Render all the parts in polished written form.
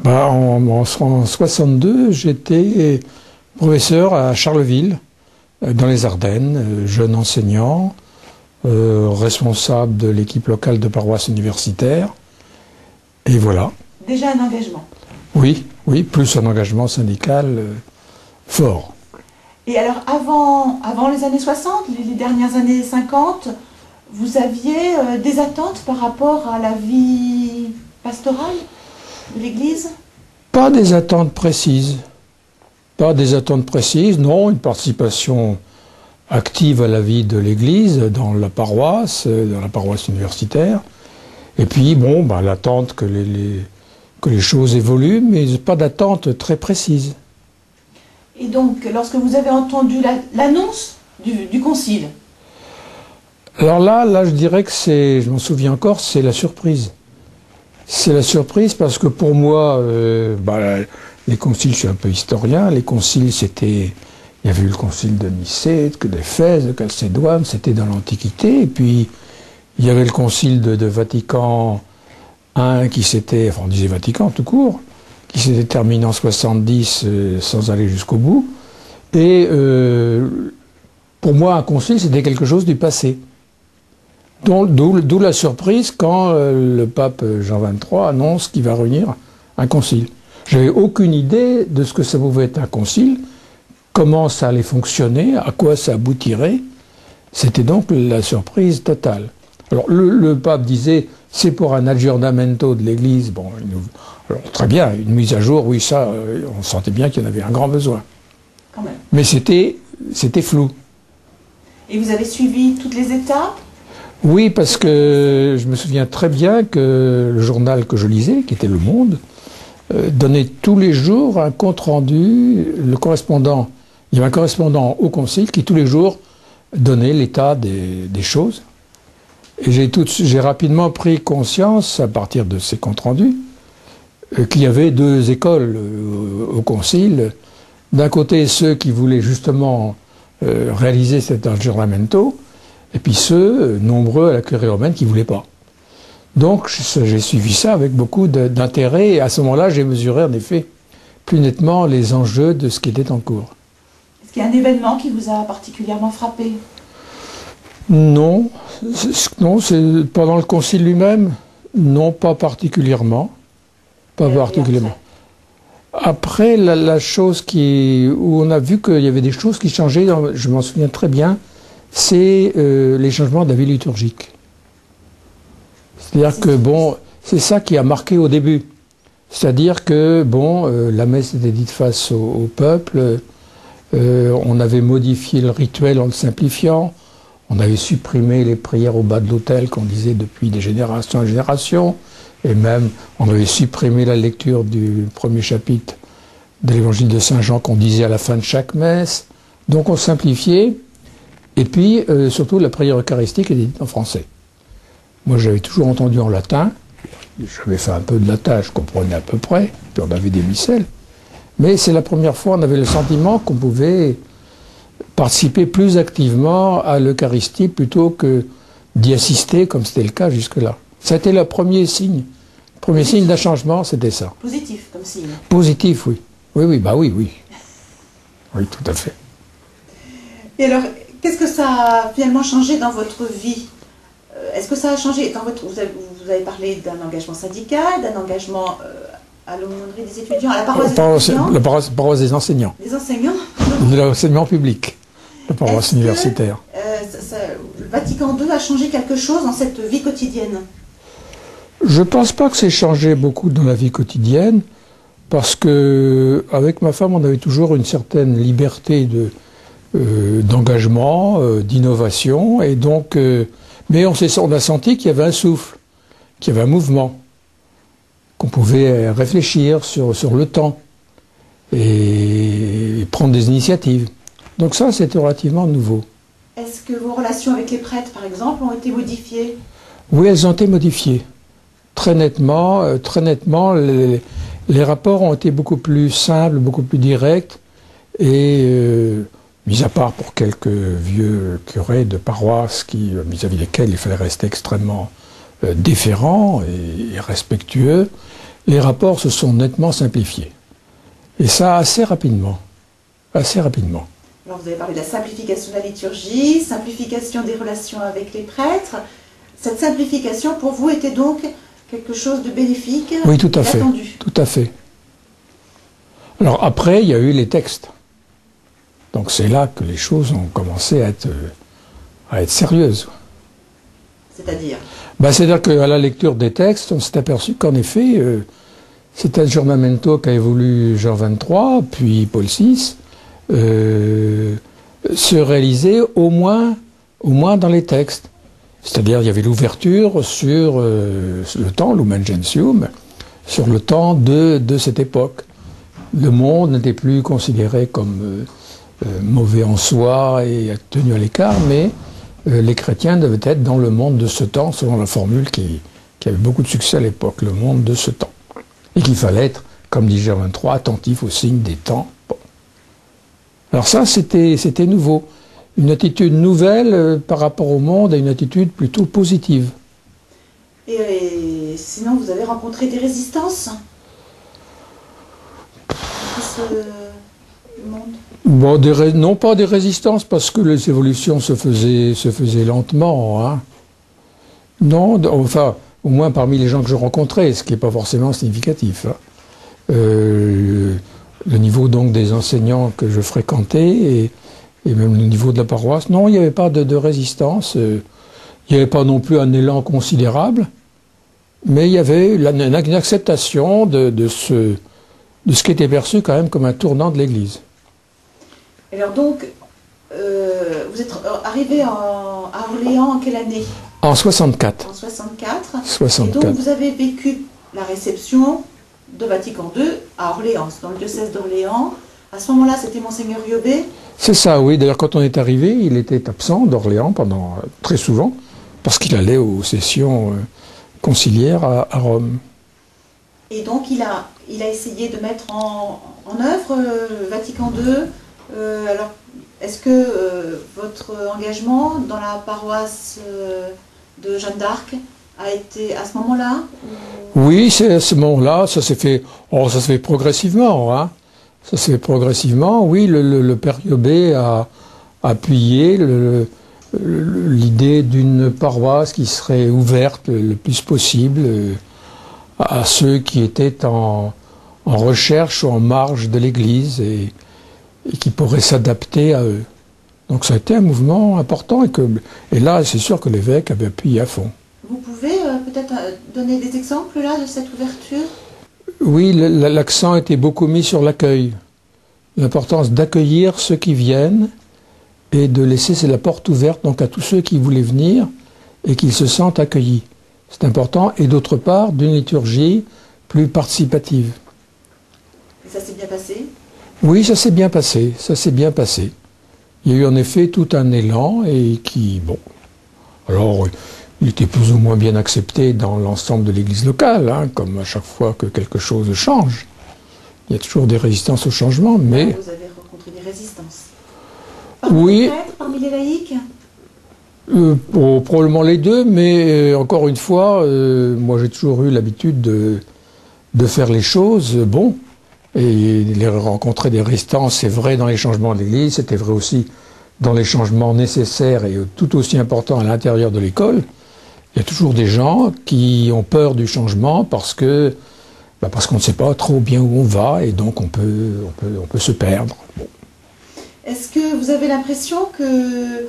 En 62, j'étais professeur à Charleville, dans les Ardennes, jeune enseignant, responsable de l'équipe locale de paroisse universitaire. Et voilà. Déjà un engagement. Oui, oui, plus un engagement syndical fort. Et alors, avant les années 60, les dernières années 50, vous aviez des attentes par rapport à la vie pastorale de l'Église? Pas des attentes précises. Pas des attentes précises, non, une participation active à la vie de l'Église, dans la paroisse universitaire. Et puis, bon, l'attente que les choses évoluent, mais pas d'attente très précise. Et donc, lorsque vous avez entendu l'annonce du concile? Alors là, je dirais que je m'en souviens encore, c'est la surprise. C'est la surprise parce que pour moi, les conciles, je suis un peu historien, les conciles, il y avait eu le concile de Nicée, d'Éphèse, de Chalcédoine, c'était dans l'Antiquité, et puis il y avait le concile de Vatican I on disait Vatican tout court, qui s'était terminé en 70 sans aller jusqu'au bout. Et pour moi, un concile, c'était quelque chose du passé. D'où la surprise quand le pape Jean XXIII annonce qu'il va réunir un concile. J'avais aucune idée de ce que ça pouvait être un concile, comment ça allait fonctionner, à quoi ça aboutirait. C'était donc la surprise totale. Alors le pape disait, c'est pour un aggiornamento de l'Église. Bon, alors, très bien, une mise à jour, oui, ça, on sentait bien qu'il y en avait un grand besoin. Quand même. Mais c'était flou. Et vous avez suivi toutes les étapes? Oui, parce que je me souviens très bien que le journal que je lisais, qui était Le Monde, donnait tous les jours un compte-rendu, il y avait un correspondant au concile qui tous les jours donnait l'état des choses. Et j'ai rapidement pris conscience, à partir de ces comptes rendus, qu'il y avait deux écoles au concile. D'un côté, ceux qui voulaient justement réaliser cet aggiornamento, et puis ceux, nombreux à la curie romaine, qui ne voulaient pas. Donc j'ai suivi ça avec beaucoup d'intérêt, et à ce moment-là, j'ai mesuré en effet plus nettement les enjeux de ce qui était en cours. Est-ce qu'il y a un événement qui vous a particulièrement frappé? Non, c'est pendant le concile lui-même, non, pas particulièrement. Pas particulièrement. Après, la chose où on a vu qu'il y avait des choses qui changeaient, je m'en souviens très bien, c'est les changements de la vie liturgique. C'est-à-dire que, c'est ça qui a marqué au début. C'est-à-dire que, la messe était dite face au peuple, on avait modifié le rituel en le simplifiant, on avait supprimé les prières au bas de l'autel qu'on disait depuis des générations en générations, et même on avait supprimé la lecture du premier chapitre de l'évangile de Saint Jean qu'on disait à la fin de chaque messe. Donc on simplifiait, et puis surtout la prière eucharistique était dite en français. Moi j'avais toujours entendu en latin, j'avais fait un peu de latin, je comprenais à peu près, puis on avait des missels, mais c'est la première fois on avait le sentiment qu'on pouvait participer plus activement à l'Eucharistie plutôt que d'y assister comme c'était le cas jusque-là. Ça a été le premier signe. Le premier signe d'un changement, c'était ça. Positif comme signe. Positif, oui. Oui. Oui, tout à fait. Et alors, qu'est-ce que ça a finalement changé dans votre vie? Est-ce que ça a changé vous avez parlé d'un engagement syndical, d'un engagement à l'aumônerie des étudiants, à la paroisse des étudiants? La paroisse des enseignants. Des enseignants? De l'enseignement public, la paroisse universitaire. Le Vatican II a changé quelque chose dans cette vie quotidienne? Je ne pense pas que c'est changé beaucoup dans la vie quotidienne, parce que avec ma femme, on avait toujours une certaine liberté d'engagement, d'innovation, et donc, mais on a senti qu'il y avait un souffle, qu'il y avait un mouvement, qu'on pouvait réfléchir sur le temps et prendre des initiatives. Donc ça, c'était relativement nouveau. Est-ce que vos relations avec les prêtres, par exemple, ont été modifiées? Oui, elles ont été modifiées. Très nettement, les rapports ont été beaucoup plus simples, beaucoup plus directs, et mis à part pour quelques vieux curés de paroisse vis-à-vis desquels il fallait rester extrêmement déférent et respectueux, les rapports se sont nettement simplifiés. Et ça assez rapidement. Assez rapidement. Alors vous avez parlé de la simplification de la liturgie, simplification des relations avec les prêtres. Cette simplification, pour vous, était donc quelque chose de bénéfique? Oui, tout à fait. Attendu. Tout à fait. Alors après, il y a eu les textes. Donc c'est là que les choses ont commencé à être sérieuses. C'est-à-dire? C'est-à-dire qu'à la lecture des textes, on s'est aperçu qu'en effet, c'est un giornamento qu'a voulu Jean XXIII, puis Paul VI, se réaliser au moins dans les textes. C'est-à-dire il y avait l'ouverture sur le temps, Lumen Gentium, sur le temps de cette époque. Le monde n'était plus considéré comme mauvais en soi et tenu à l'écart, mais les chrétiens devaient être dans le monde de ce temps, selon la formule qui avait beaucoup de succès à l'époque, le monde de ce temps. Et qu'il fallait être, comme dit Jean XXIII, attentif aux signes des temps. Bon. Alors ça, c'était nouveau. Une attitude nouvelle par rapport au monde et une attitude plutôt positive. Et sinon, vous avez rencontré des résistances dans ce monde? Bon, non pas des résistances, parce que les évolutions se faisaient lentement. Hein. Non, enfin, au moins parmi les gens que je rencontrais, ce qui n'est pas forcément significatif. Hein. Le niveau donc des enseignants que je fréquentais et même le niveau de la paroisse, non, il n'y avait pas de résistance. Il n'y avait pas non plus un élan considérable, mais il y avait une acceptation de ce qui était perçu quand même comme un tournant de l'Église. Alors donc, vous êtes arrivé à Orléans en quelle année? En 64. En 64. 64. Et donc vous avez vécu la réception de Vatican II à Orléans, dans le diocèse d'Orléans. À ce moment-là, c'était Monseigneur Iobé. C'est ça, oui. D'ailleurs, quand on est arrivé, il était absent d'Orléans pendant très souvent, parce qu'il allait aux sessions conciliaires à Rome. Et donc, il a essayé de mettre en œuvre Vatican II. Alors, est-ce que votre engagement dans la paroisse de Jeanne d'Arc a été à ce moment-là? Oui, c'est à ce moment-là. Ça s'est fait progressivement. Hein. Ça s'est fait progressivement. Oui, le Père Iobé a appuyé l'idée d'une paroisse qui serait ouverte le plus possible à ceux qui étaient en recherche ou en marge de l'Église et qui pourraient s'adapter à eux. Donc ça a été un mouvement important et là c'est sûr que l'évêque avait appuyé à fond. Vous pouvez peut-être donner des exemples là de cette ouverture? Oui, l'accent était beaucoup mis sur l'accueil. L'importance d'accueillir ceux qui viennent et de laisser la porte ouverte donc à tous ceux qui voulaient venir et qu'ils se sentent accueillis. C'est important. Et d'autre part, d'une liturgie plus participative. Et ça s'est bien passé? Oui, ça s'est bien passé. Ça s'est bien passé. Il y a eu en effet tout un élan et qui, bon, alors il était plus ou moins bien accepté dans l'ensemble de l'église locale, hein, comme à chaque fois que quelque chose change. Il y a toujours des résistances au changement, mais... Vous avez rencontré des résistances? Parmi oui. Les prêtres, parmi les laïcs? Probablement les deux, mais encore une fois, moi j'ai toujours eu l'habitude de faire les choses, bon, et rencontrer des résistances, c'est vrai dans les changements de l'Église, c'était vrai aussi dans les changements nécessaires et tout aussi importants à l'intérieur de l'école. Il y a toujours des gens qui ont peur du changement parce qu'on ne sait pas trop bien où on va et donc on peut se perdre. Bon. Est-ce que vous avez l'impression que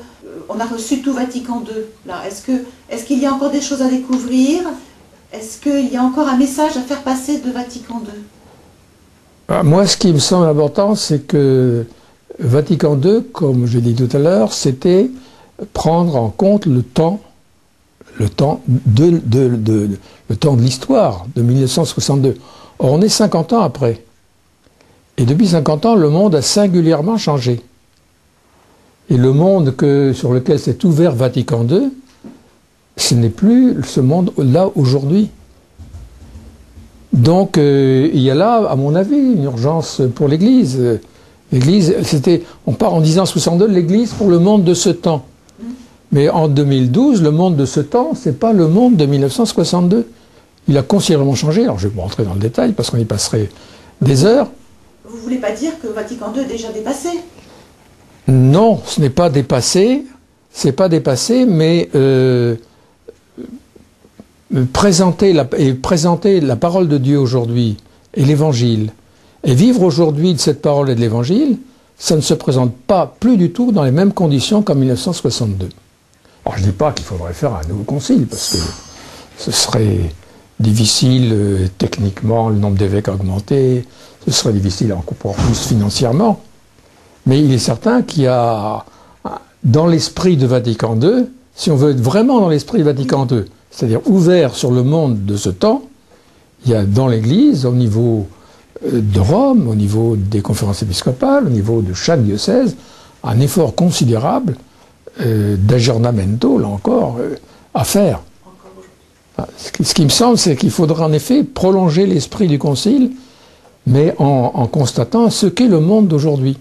on a reçu tout Vatican II là? Est-ce qu'il y a encore des choses à découvrir? Est-ce qu'il y a encore un message à faire passer de Vatican II? Moi, ce qui me semble important, c'est que Vatican II, comme je l'ai dit tout à l'heure, c'était prendre en compte le temps de l'histoire de 1962. Or, on est 50 ans après. Et depuis 50 ans, le monde a singulièrement changé. Et le monde sur lequel s'est ouvert Vatican II, ce n'est plus ce monde-là aujourd'hui. Donc, il y a là, à mon avis, une urgence pour l'Église. L'Église, on part en disant 62, l'Église pour le monde de ce temps. Mais en 2012, le monde de ce temps, c'est pas le monde de 1962. il a considérablement changé. Alors je ne vais pas rentrer dans le détail parce qu'on y passerait des heures. Vous ne voulez pas dire que Vatican II est déjà dépassé? Non, ce n'est pas dépassé. C'est pas dépassé, mais présenter la parole de Dieu aujourd'hui et l'Évangile, et vivre aujourd'hui de cette parole et de l'Évangile, ça ne se présente pas plus du tout dans les mêmes conditions qu'en 1962. Alors je ne dis pas qu'il faudrait faire un nouveau concile, parce que ce serait difficile techniquement, le nombre d'évêques a augmenté, ce serait difficile encore plus financièrement, mais il est certain qu'il y a, dans l'esprit de Vatican II, si on veut être vraiment dans l'esprit de Vatican II, c'est-à-dire ouvert sur le monde de ce temps, il y a dans l'Église, au niveau de Rome, au niveau des conférences épiscopales, au niveau de chaque diocèse, un effort considérable d'aggiornamento, là encore, à faire. Ce qui me semble, c'est qu'il faudra en effet prolonger l'esprit du Concile, mais en constatant ce qu'est le monde d'aujourd'hui.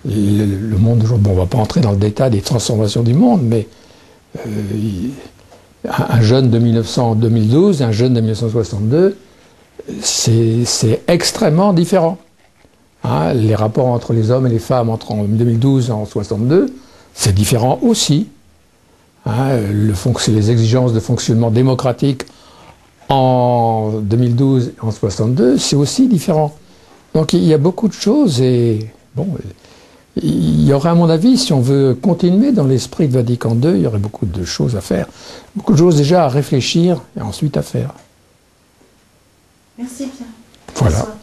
Le monde d'aujourd'hui, bon, on ne va pas entrer dans le détail des transformations du monde, mais un jeune de 2012, un jeune de 1962, c'est extrêmement différent. Hein, les rapports entre les hommes et les femmes entre en 2012 et en 1962, c'est différent aussi. Hein, les exigences de fonctionnement démocratique en 2012 et en 1962, c'est aussi différent. Donc il y a beaucoup de choses et bon, il y aurait à mon avis, si on veut continuer dans l'esprit de Vatican II, il y aurait beaucoup de choses à faire. Beaucoup de choses déjà à réfléchir et ensuite à faire. Merci Pierre. Voilà.